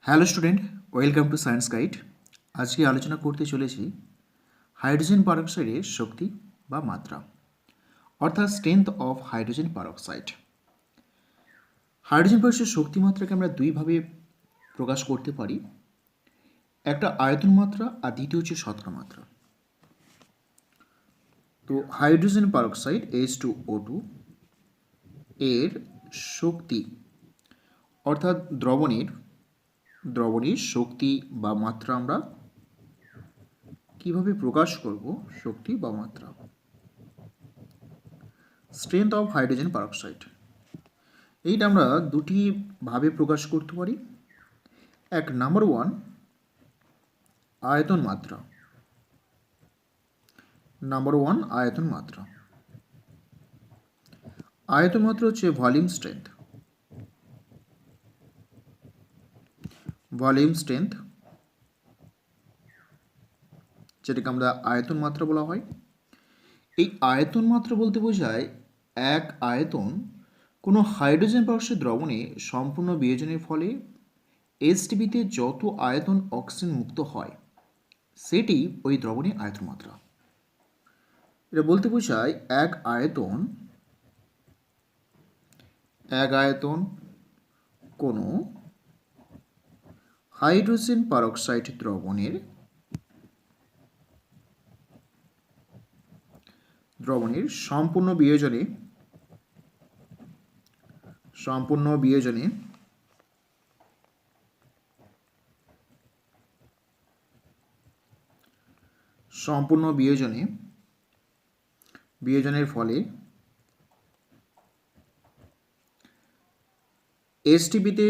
Hello student, welcome to science guide. আজকে আলোচনা করতে চলেছি হাইড্রোজেন পারক্সাইডের শক্তি বা মাত্রা, অর্থাৎ strength of hydrogen peroxide. Hydrogen পারক্সাইডের শক্তি মাত্রাকে আমরা দুইভাবে প্রকাশ করতে পারি, একটা আয়তন মাত্রা আর দ্বিতীয় হচ্ছে শতকরা মাত্রা। তো হাইড্রোজেন পারক্সাইড H2O2 এর শক্তি অর্থাৎ দ্রবণের শক্তি বা মাত্রা আমরা কিভাবে প্রকাশ করব? শক্তি বা মাত্রা, স্ট্রেংথ অফ হাইড্রোজেন পারক্সাইড, এইটা আমরা দুটি ভাবে প্রকাশ করতে পারি। এক, নাম্বার ওয়ান, আয়তন মাত্রা। আয়তন মাত্রা হচ্ছে ভলিউম স্ট্রেংথ, যেটাকে আমরা আয়তন মাত্রা বলা হয়। এই আয়তন মাত্রা বলতে বোঝায় এক আয়তন কোনো হাইড্রোজেন পারক্সাইড দ্রবণে সম্পূর্ণ বিয়োজনের ফলে এসটিপিতে যত আয়তন অক্সিজেন মুক্ত হয় সেটি ওই দ্রবণের আয়তন মাত্রা। এটা বলতে বোঝায় এক আয়তন কোনো হাইড্রোজেন পারক্সাইড দ্রবণের সম্পূর্ণ বিয়োজনের ফলে এসটিপিতে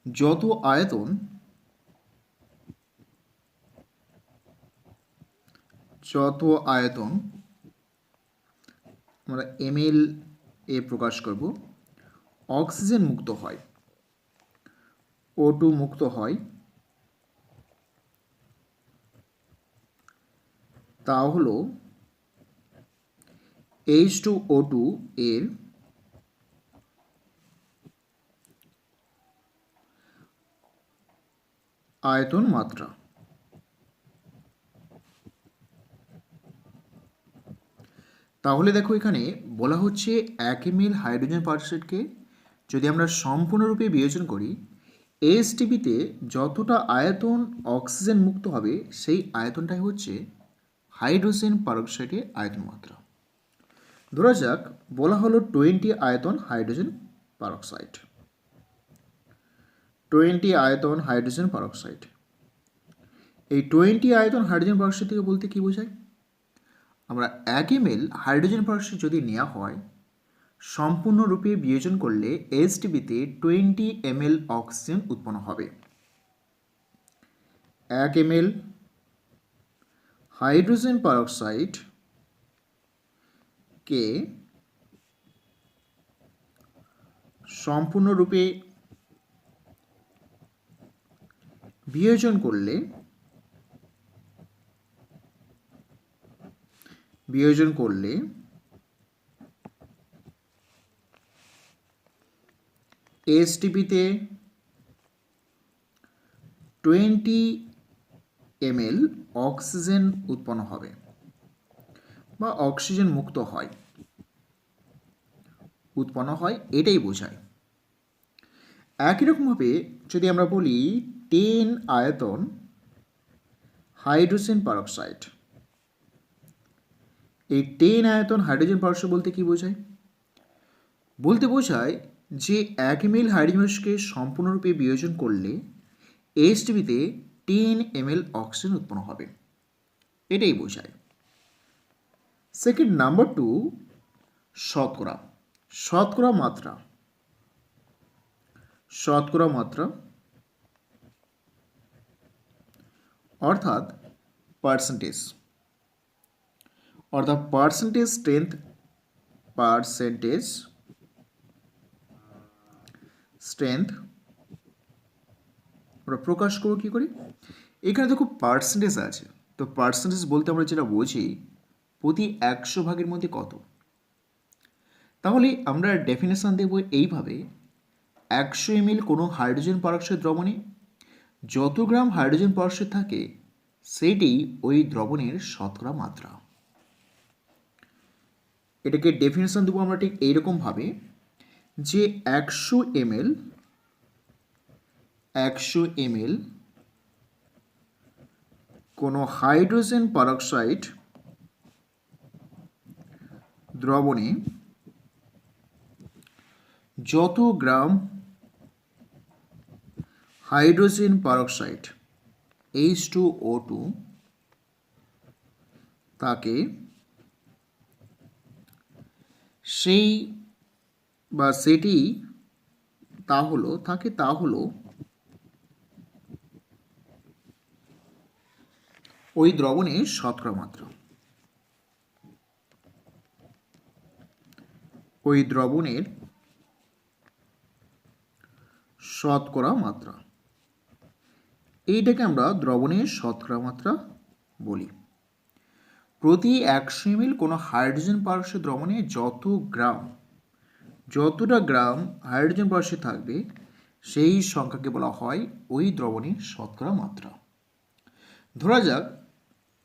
যত আয়তন আমরা ml এ প্রকাশ করব, অক্সিজেন মুক্ত হয়, O2 মুক্ত হয়, তা হলো H2O2 এর আয়তন মাত্রা। তাহলে দেখো, এখানে বলা হচ্ছে 1 ml হাইড্রোজেন পারক্সাইডকে যদি আমরা সম্পূর্ণরূপে বিয়োজন করি, এসটিপিতে যতটা আয়তন অক্সিজেন মুক্ত হবে সেই আয়তনটাই হচ্ছে হাইড্রোজেন পারক্সাইডের আয়তন মাত্রা। ধরা যাক বলা হলো 20 আয়তন হাইড্রোজেন পারক্সাইড। এই 20 আয়তন হাইড্রোজেন পারক্সাইড থেকে বলতে কি বোঝায়? আমরা 1 ml হাইড্রোজেন পারক্সাইড যদি নেওয়া হয়, সম্পূর্ণরূপে বিয়োজন করলে এসটিপিতে 20 ml অক্সিজেন উৎপন্ন হবে। 1 ml হাইড্রোজেন পারক্সাইড কে সম্পূর্ণরূপে বিয়োজন করলে এসটিপিতে 20 ml অক্সিজেন উৎপন্ন হবে বা অক্সিজেন মুক্ত হয়, এটাই বোঝায়। একই রকমভাবে যদি আমরা বলি 10 আয়তন হাইড্রোজেন পারক্সাইড, এই 10 আয়তন হাইড্রোজেন পারক্সাইড বলতে কি বোঝায়? বলতে বোঝায় যে 1 ml হাইড্রোজেন পারক্সাইডকে সম্পূর্ণরূপে বিয়োজন করলে এসটিপিতে 10 ml অক্সিজেন উৎপন্ন হবে, এটাই বোঝায়। সেকেন্ড, নাম্বার 2, শতকরা মাত্রা অর্থাৎ পার্সেন্টেজ স্ট্রেংথ আমরা প্রকাশ করব কি করে? এখানে দেখো পার্সেন্টেজ আছে, তো পার্সেন্টেজ বলতে আমরা যেটা বুঝি প্রতি 100 ভাগের মধ্যে কত। তাহলে আমরা ডেফিনেশন দেব এইভাবে 100 ml কোনো হাইড্রোজেন পারক্সাইড দ্রবণে যত গ্রাম হাইড্রোজেন পারক্সাইড থাকে সেটি ওই দ্রবণের শতকরা মাত্রা। এটাকে ডেফিনেশন দেবো আমরা ঠিক এইরকম ভাবে যে 100 ml কোনো হাইড্রোজেন পারক্সাইড দ্রবণে যত গ্রাম হাইড্রোজেন পারক্সাইড H2O2 তাকে সেই বা সেটি তা হলো ওই দ্রবণের শতকরা মাত্রা। ওই দ্রবণের শতকরা মাত্রা, এইটাকে আমরা দ্রবণের শতকরা মাত্রা বলি। প্রতি 100 ml কোনো হাইড্রোজেন পারক্সাইড দ্রবণে যতটা গ্রাম হাইড্রোজেন পারক্সাইড থাকবে সেই সংখ্যাকে বলা হয় ওই দ্রবণের শতকরা মাত্রা। ধরা যাক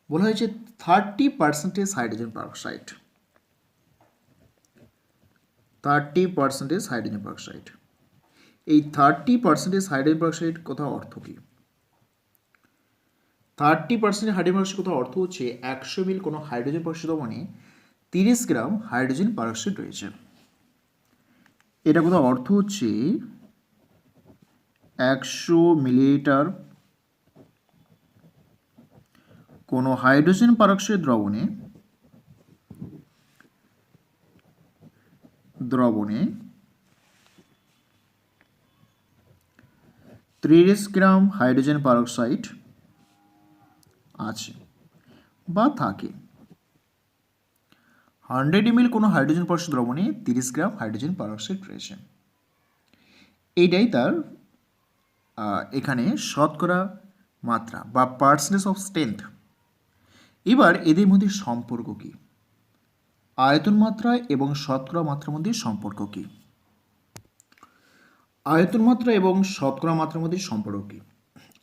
বলা হয়েছে 30% হাইড্রোজেন পারক্সাইড, 30% হাইড্রোজেন পারক্সাইড। এই 30% হাইড্রোজেন পারক্সাইড কথা অর্থ কি? 30% হাইড্রোজেন পারক্সাইড কথা অর্থ হচ্ছে 100 ml কোনো হাইড্রোজেন পারক্সাইড দ্রবণে 30 গ্রাম হাইড্রোজেন পারক্সাইড রয়েছে। এটা কথা অর্থ হচ্ছে 100 মিলিলিটার কোনো হাইড্রোজেন পারক্সাইড দ্রবণে 30 গ্রাম হাইড্রোজেন পারক্সাইড আছে বা থাকে। 100 ml কোনো হাইড্রোজেন পারক্সাইড দ্রবণে 30 গ্রাম হাইড্রোজেন পারক্সাইড রয়েছে। এইটাই তার এখানে শতকরা মাত্রা বা পার্সেন্টেজ অফ স্ট্রেংথ। এবার এদের মধ্যে সম্পর্ক কি? আয়তন মাত্রা এবং শতকরা মাত্রার মধ্যে সম্পর্ক কি? আয়তন মাত্রা এবং শতকরা মাত্রার মধ্যে সম্পর্ক কি?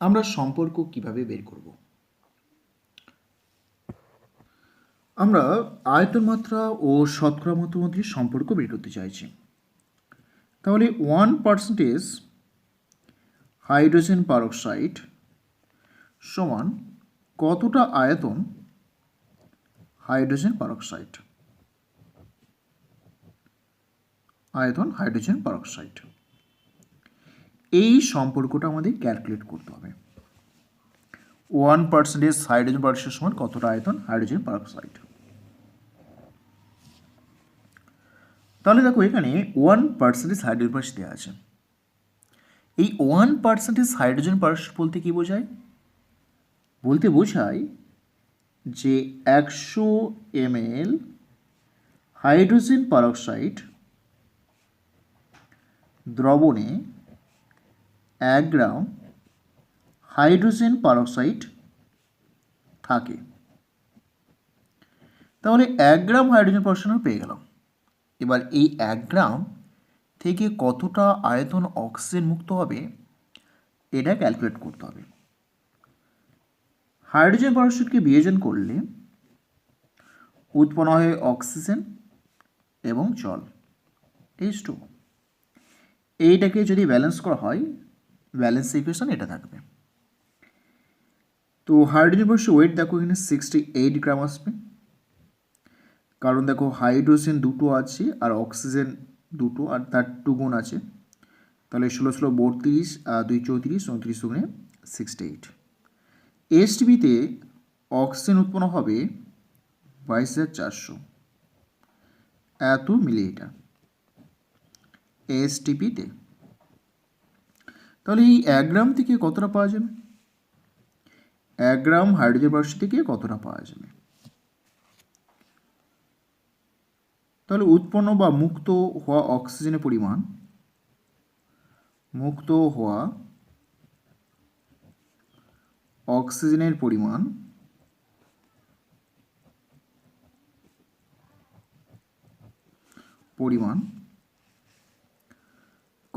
আমরা সম্পর্ক কিভাবে বের করব? আমরা আয়তন মাত্রা ও শতকরা মাত্রার মধ্যে সম্পর্ক বের করতে চাইছি। তাহলে 1% হাইড্রোজেন পারক্সাইড সমান কতটা আয়তন হাইড্রোজেন পারক্সাইড? আয়তন হাইড্রোজেন পারক্সাইড, এই সম্পর্কটা আমাদের ক্যালকুলেট করতে হবে। 1% হাইড্রোজেন পারক্সাইড সমান কতটা আয়তন হাইড্রোজেন পারক্সাইড। তাহলে দেখো এখানে 1% হাইড্রোজেন পারক্সাইড দেওয়া আছে। এই 1% হাইড্রোজেন পারক্সাইড বলতে কি বোঝায়? বলতে বোঝায় যে 100 ml হাইড্রোজেন পারক্সাইড দ্রবণে 1 গ্রাম হাইড্রোজেন পারক্সাইড থাকে। তাহলে 1 গ্রাম হাইড্রোজেন পারক্সাইড পেয়ে গেলাম। এবার এই 1 গ্রাম থেকে কতটা আয়তন অক্সিজেন মুক্ত হবে এটা ক্যালকুলেট করতে হবে। হাইড্রোজেন পারক্সাইডকে বিয়োজন করলে উৎপন্ন হয় অক্সিজেন এবং জল H2। এইটাকে যদি ব্যালেন্স করা হয় ব্যালেন্স ইকুয়েশন এটা থাকবে। তো হাইড্রোজেন পারক্সাইড ওয়েট দেখো এখানে 68 গ্রাম আসবে, কারণ দেখো হাইড্রোজেন দুটো আছে আর অক্সিজেন দুটো আর তার 2 গুণ আছে। তাহলে 16 16 32 2 34 34 গুণে 68। H2তে অক্সিজেন উৎপন্ন হবে 22,400 এত মিলিলিটার H2তে। তাহলে এই 1 গ্রাম থেকে কতটা পাওয়া যাবে? 1 গ্রাম হাইড্রোজেন পারক্সাইড থেকে কতটা পাওয়া যাবে? তাহলে উৎপন্ন বা মুক্ত হওয়া অক্সিজেনের পরিমাণ, মুক্ত হওয়া অক্সিজেনের পরিমাণ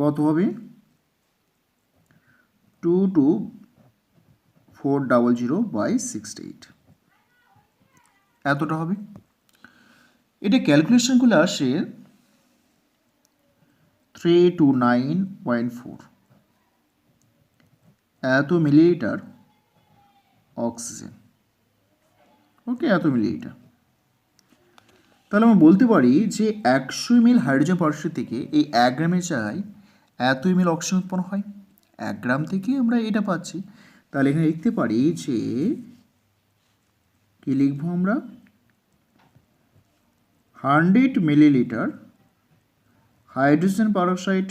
কত হবে 22400/68 এতটা হবে। এটা ক্যালকুলেশনগুলো আসে 329.4 এত মিলিলিটার অক্সিজেন। ওকে, এত মিলিলিটার। তাহলে আমরা বলতে পারি যে 100 ml হাইড্রোজেন পারঅক্সাইড থেকে এই 1 গ্রামের জায়গায় এত ml অক্সিজেন উৎপন্ন হয়। 1 গ্রাম থেকে আমরা এটা পাচ্ছি। তাহলে এখানে লিখতে পারি যে কি লিখবো আমরা 100 মিলিলিটার হাইড্রোজেন পারঅক্সাইড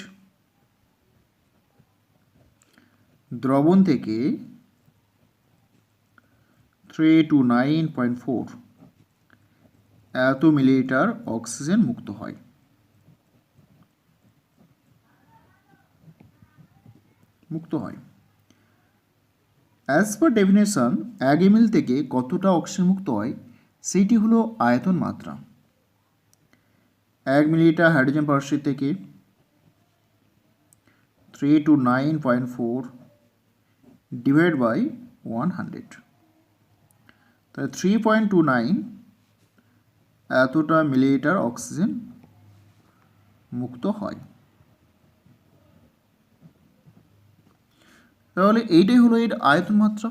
দ্রবণ থেকে 329.4 এত মিলিলিটার অক্সিজেন মুক্ত হয়। অ্যাজ পার ডেফিনেশন 1 ml থেকে কতটা অক্সিজেন মুক্ত হয় সেইটি হলো আয়তন মাত্রা। 1 মিলিলিটার হাইড্রোজেন পারঅক্সাইড থেকে 329.4 ডিভাইড বাই 100, তাহলে 3.29 এতটা মিলিলিটার অক্সিজেন মুক্ত হয়। তাহলে এইটাই হলো এর আয়তন মাত্রা।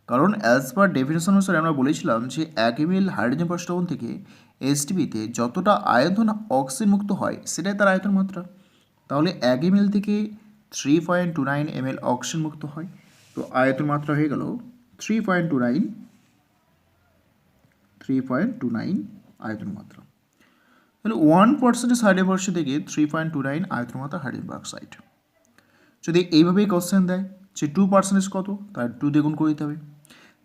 কারণ অ্যাজ পার ডেফিনেশন অনুসারে আমরা বলেছিলাম যে 1 ml হাইড্রোজেন পারঅক্সাইড থেকে এসটিপিতে যতটা আয়তন অক্সিজেন মুক্ত হয় সেটাই তার আয়তন মাত্রা। তাহলে 1 ml থেকে 3.29 ml অক্সিজেন মুক্ত হয়, তো আয়তন মাত্রা হয়ে গেল 3.29 আয়তন মাত্রা। তাহলে 1% হাইড্রোজেন পারঅক্সাইড থেকে 3.29 আয়তন মাত্রা হাইড্রোজেন পারঅক্সাইড। যদি এইভাবেই কোশ্চেন দেয় যে 2% কত, তাহলে 2 দিয়ে গুণ করে দিতে হবে।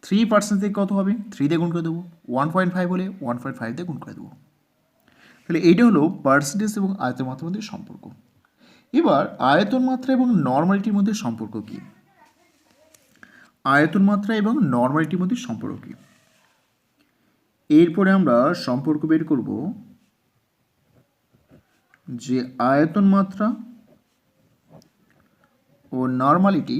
3% থেকে কত হবে, 3 দিয়ে গুণ করে দেবো। 1.5 হলে 1.5 দিয়ে গুণ করে দেবো। তাহলে এইটা হলো পার্সেন্টেজ এবং আয়তন মাত্রার মধ্যে সম্পর্ক। এবার আয়তন মাত্রা এবং নর্মালিটির মধ্যে সম্পর্ক কি? আয়তন মাত্রা এবং নর্মালিটির মধ্যে সম্পর্ক কি? এরপরে আমরা সম্পর্ক বের করব যে আয়তন মাত্রা ও নর্মালিটি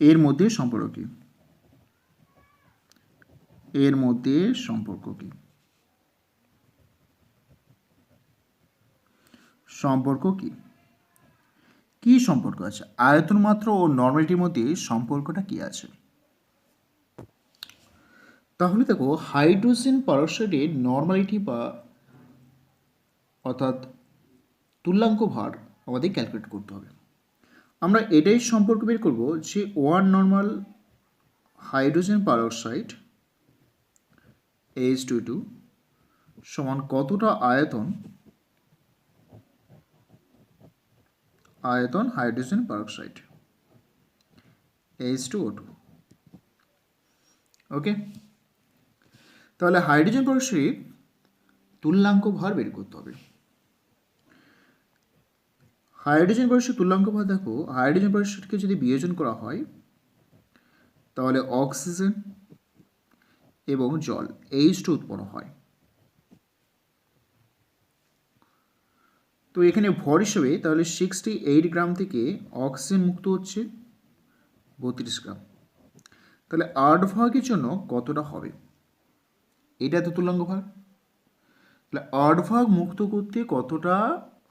এর মধ্যে সম্পর্ক কি? সম্পর্ক কি? কি সম্পর্ক আছে আয়তন মাত্রা ও নর্মালিটির মধ্যে? সম্পর্কটা কি আছে? তাহলে দেখো, হাইড্রোজেন পারঅক্সাইডের নর্মালিটি বা অর্থাৎ তুল্যাঙ্ক ভার আমাদের ক্যালকুলেট করতে হবে। আমরা এটাই সম্পর্ক বের করব যে 1 নর্মাল হাইড্রোজেন পারঅক্সাইড H2 সমান কতটা আয়তন হাইড্রোজেন পারঅক্সাইড H2O2। ওকে, তাহলে হাইড্রোজেন পারঅক্সাইড তুল্যাঙ্ক ভার বের করতে হবে। হাইড্রোজেন পারঅক্সাইড তুল্যাঙ্ক ভার দেখো, হাইড্রোজেন পারঅক্সাইডকে যদি বিয়োজন করা হয় তাহলে অক্সিজেন এবং জল H2 উৎপন্ন হয়। তো এখানে ভর হিসেবে তাহলে 68 গ্রাম থেকে অক্সিজেন মুক্ত হচ্ছে 32 গ্রাম। তাহলে 8 ভাগের জন্য কতটা হবে? এটা তো তুল্যাঙ্ক ভাগ। তাহলে 8 ভাগ মুক্ত করতে কতটা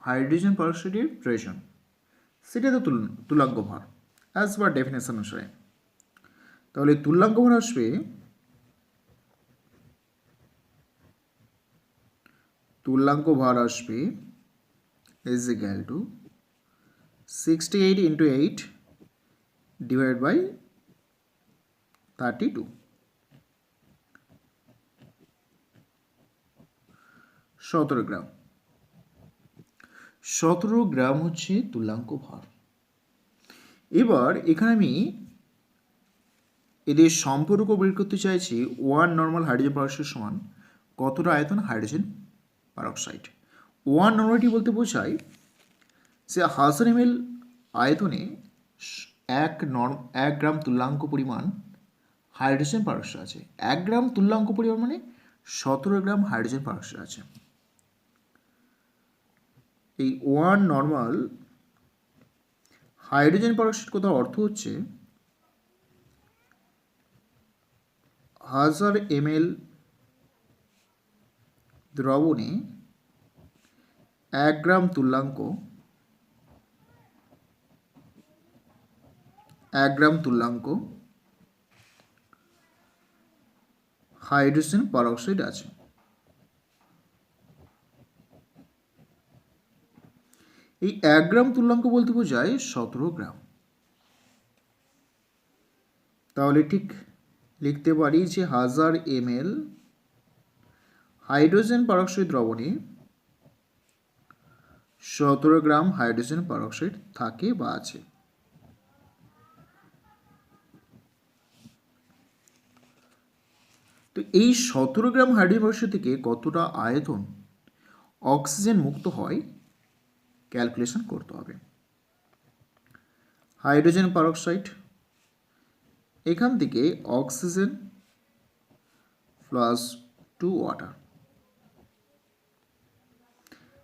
হাইড্রোজেন পারঅক্সাইডের প্রয়োজন, সেটা তো তুল্যাঙ্ক ভার অ্যাজ পার ডেফিনেশন অনুসারে। তাহলে তুল্যাঙ্ক ভার আসবে is equal to 68 into 8 divided by 32। 17 গ্রাম। 17 গ্রাম হচ্ছে তুল্যাঙ্ক ভার। এবার এখানে আমি এদের সম্পর্ক বের করতে চাইছি 1 নর্মাল হাইড্রোজেন পারঅক্সাইড সমান কতটা আয়তন হাইড্রোজেন পারঅক্সাইড। 1 নর্মালিটি বলতে বোঝায় যে 1000 ml আয়তনে 1 গ্রাম তুল্যাঙ্ক পরিমাণ হাইড্রোজেন পারঅক্সাইড আছে। 1 গ্রাম তুল্যাঙ্ক পরিমাণ মানে 17 গ্রাম হাইড্রোজেন পারঅক্সাইড আছে। এই 1 নর্মাল হাইড্রোজেন পারঅক্সাইড কথার অর্থ হচ্ছে 1000 ml দ্রবণে 1 গ্রাম তুল্যাঙ্ক হাইড্রোজেন পারঅক্সাইড আছে। এই 1 গ্রাম তুল্যাঙ্ক বলতে বোঝায় 17 গ্রাম। তাহলে ঠিক লিখতে পারি যে 1000 ml হাইড্রোজেন পারঅক্সাইড দ্রবণে 17 গ্রাম হাইড্রোজেন পারঅক্সাইড থাকে বা আছে। তো এই 17 গ্রাম হাইড্রোজেন পারঅক্সাইড থেকে কতটা আয়তন অক্সিজেন মুক্ত হয় ক্যালকুলেশন করতে হবে। হাইড্রোজেন পারঅক্সাইড, এখান থেকে অক্সিজেন প্লাস 2 ওয়াটার,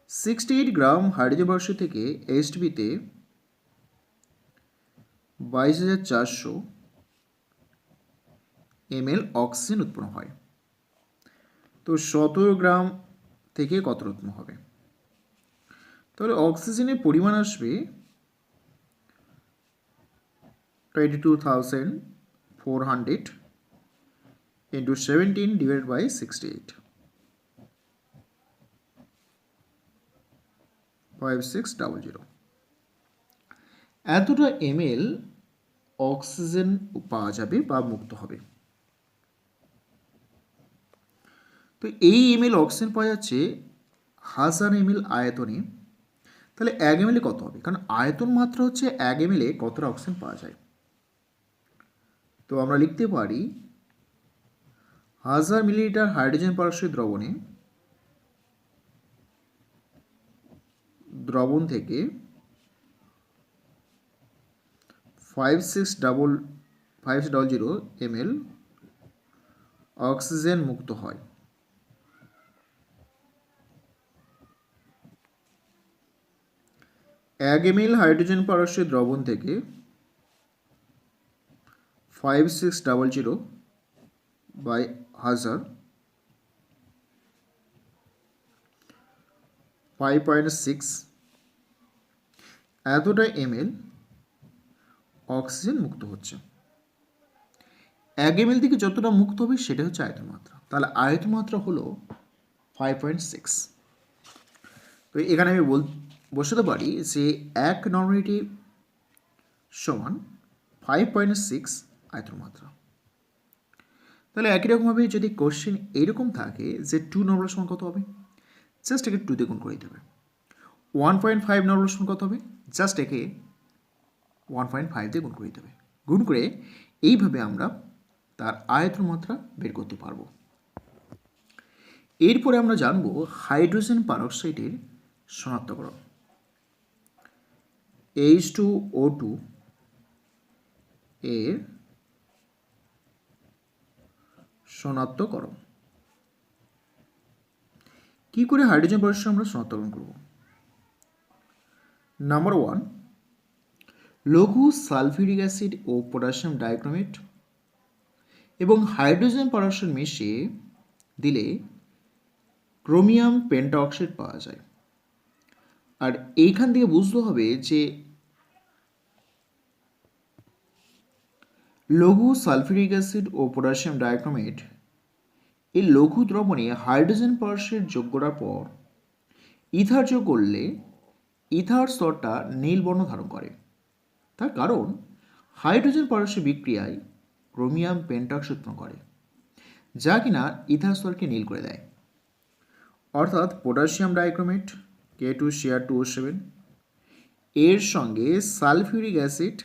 68 গ্রাম হাইড্রোজেন পারঅক্সাইড থেকে H2তে 22,400 ml অক্সিজেন উৎপন্ন হয়। তো 17 গ্রাম থেকে কত উৎপন্ন হবে? তাহলে অক্সিজেনের পরিমাণ আসবে 22,400 into 17 divided by 68, 5600। এতটা ml অক্সিজেন পাওয়া যাবে বা মুক্ত হবে। তো এই ml অক্সিজেন পাওয়া যাচ্ছে 1000 ml আয়তনে। তাহলে 1 ml কত হবে? কারণ আয়তন মাত্রা হচ্ছে 1 ml এ কতটা অক্সিজেন পাওয়া যায়। তো আমরা লিখতে পারি 1000 মিলিলিটার হাইড্রোজেন পারঅক্সাইড দ্রবণ থেকে 5600 ml অক্সিজেন মুক্ত হয়। এক ml হাইড্রোজেন পারঅক্সাইড দ্রবণ থেকে 5600 বাই 1000 5.6 এতটা ml অক্সিজেন মুক্ত হচ্ছে। 1 ml থেকে যতটা মুক্ত হবে সেটা হচ্ছে আয়তন মাত্রা। তাহলে আয়তন মাত্রা হলো 5.6। তো এখানে আমি বসাতে পারি যে 1 নর্মালিটি সমান 5.6 আয়তন মাত্রা। তাহলে একই রকমভাবে যদি কোশ্চেন এইরকম থাকে যে 2 নর্মাল সমান কত হবে, জাস্ট একে 2 দিয়ে গুণ করে দিতে হবে। 1.5 নর্মাল সমান কত হবে, জাস্ট একে 1.5 দিয়ে গুণ করে দিতে হবে। গুণ করে এইভাবে আমরা তার আয়তন মাত্রা বের করতে পারবো। এরপরে আমরা জানবো হাইড্রোজেন পারঅক্সাইডের শনাক্তকরণ। H2O2 এর শনাক্তকরণ। কি করে হাইড্রোজেন পারঅক্সাইড আমরা শনাক্তকরণ করব? নাম্বার 1, লঘু সালফিউরিক অ্যাসিড ও পটাশিয়াম ডাইক্রোমেট এবং হাইড্রোজেন পারঅক্সাইড মিশিয়ে দিলে ক্রোমিয়াম পেন্টাঅক্সাইড পাওয়া যায়। আর এইখান থেকে বুঝতে হবে যে লঘু সালফিউরিক অ্যাসিড ও পটাশিয়াম ডাইক্রোমেট এই লঘু দ্রবণে হাইড্রোজেন পারঅক্সাইড যোগ করার পর ইথার যোগ করলে ইথার স্তরটা নীল বর্ণ ধারণ করে। তার কারণ হাইড্রোজেন পারঅক্সাইড বিক্রিয়ায় ক্রোমিয়াম পেন্টাঅক্সাইড উৎপন্ন করে, যা কিনা ইথার স্তরকে নীল করে দেয়। অর্থাৎ পটাশিয়াম ডাইক্রোমেট K2Cr2O7 এর সঙ্গে সালফিউরিক অ্যাসিড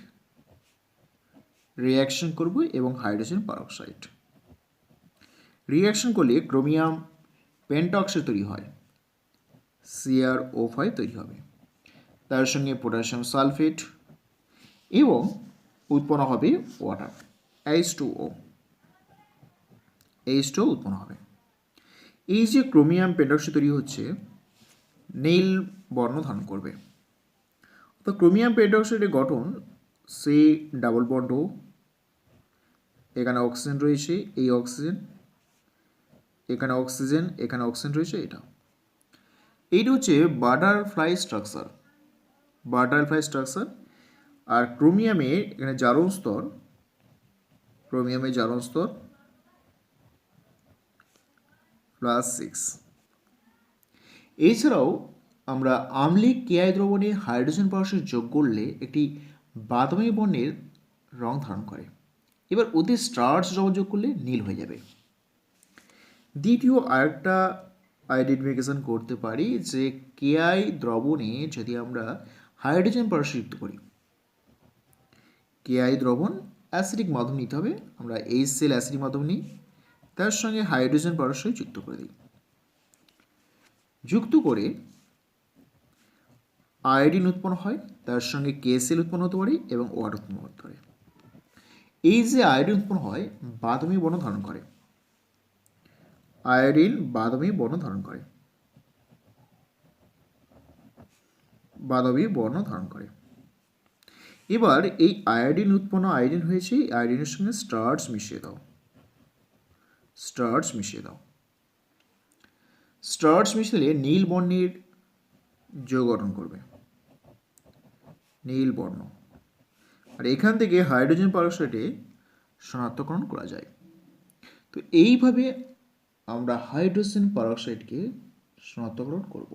রিঅ্যাকশন করব এবং হাইড্রোজেন পারঅক্সাইড রিঅ্যাকশন করলে ক্রোমিয়াম পেন্টাঅক্সাইড তৈরি হয়, CrO5 তৈরি হবে। তার সঙ্গে পটাশিয়াম সালফেট এবং উৎপন্ন হবে ওয়াটার H2O উৎপন্ন হবে। এই যে ক্রোমিয়াম পেন্টক্সাইড তৈরি হচ্ছে নীল বর্ণ ধারণ করবে। তো ক্রোমিয়াম পেন্টক্সাইডের গঠন সে ডাবল বন্ড ও, এখানে অক্সিজেন রয়েছে, এই অক্সিজেন, এখানে অক্সিজেন, এখানে অক্সিজেন রয়েছে, এটা এইটা হচ্ছে বাটারফ্লাই স্ট্রাকচার। Butterfly structure. আর ক্রোমিয়ামের এখানে জারণ স্তর, ক্রোমিয়ামের জারণ স্তর +6। এছাড়াও আমরা আম্লিক কেআই দ্রবণে হাইড্রোজেন পারক্সাইড যোগ করলে একটি বাদামি বর্ণের রং ধারণ করে। এবার ওতে স্টার্চ দ্রবণ যোগ করলে নীল হয়ে যাবে। দ্বিতীয় আরেকটা আইডেন্টিফিকেশন করতে পারি যে কেআই দ্রবণে যদি আমরা হাইড্রোজেন পারক্সাইড যুক্ত করি, কেআই দ্রবণ অ্যাসিডিক মাধ্যম নিতে হবে, আমরা HCl অ্যাসিডিক মাধ্যম নিই, তার সঙ্গে হাইড্রোজেন পারক্সাইড যুক্ত করে দিই। যুক্ত করে আয়োডিন উৎপন্ন হয়, তার সঙ্গে KCl উৎপন্ন হতে পারে এবং ওয়াটার উৎপন্ন হতে পারে। এই যে আয়োডিন উৎপন্ন হয় বাদামি বর্ণ ধারণ করে, আয়োডিন বাদামি বর্ণ ধারণ করে, বাদামি বর্ণ ধারণ করে। এবার এই আয়োডিন উৎপন্ন আয়োডিন হয়েছে, আয়োডিনের সঙ্গে স্টার্চ মিশিয়ে দাও, স্টার্চ মিশিয়ে দাও। স্টার্চ মিশালে নীল বর্ণের যৌগ গঠন করবে, নীল বর্ণ। আর এখান থেকে হাইড্রোজেন পারক্সাইডে শনাক্তকরণ করা যায়। তো এইভাবে আমরা হাইড্রোজেন পারক্সাইডকে শনাক্তকরণ করব।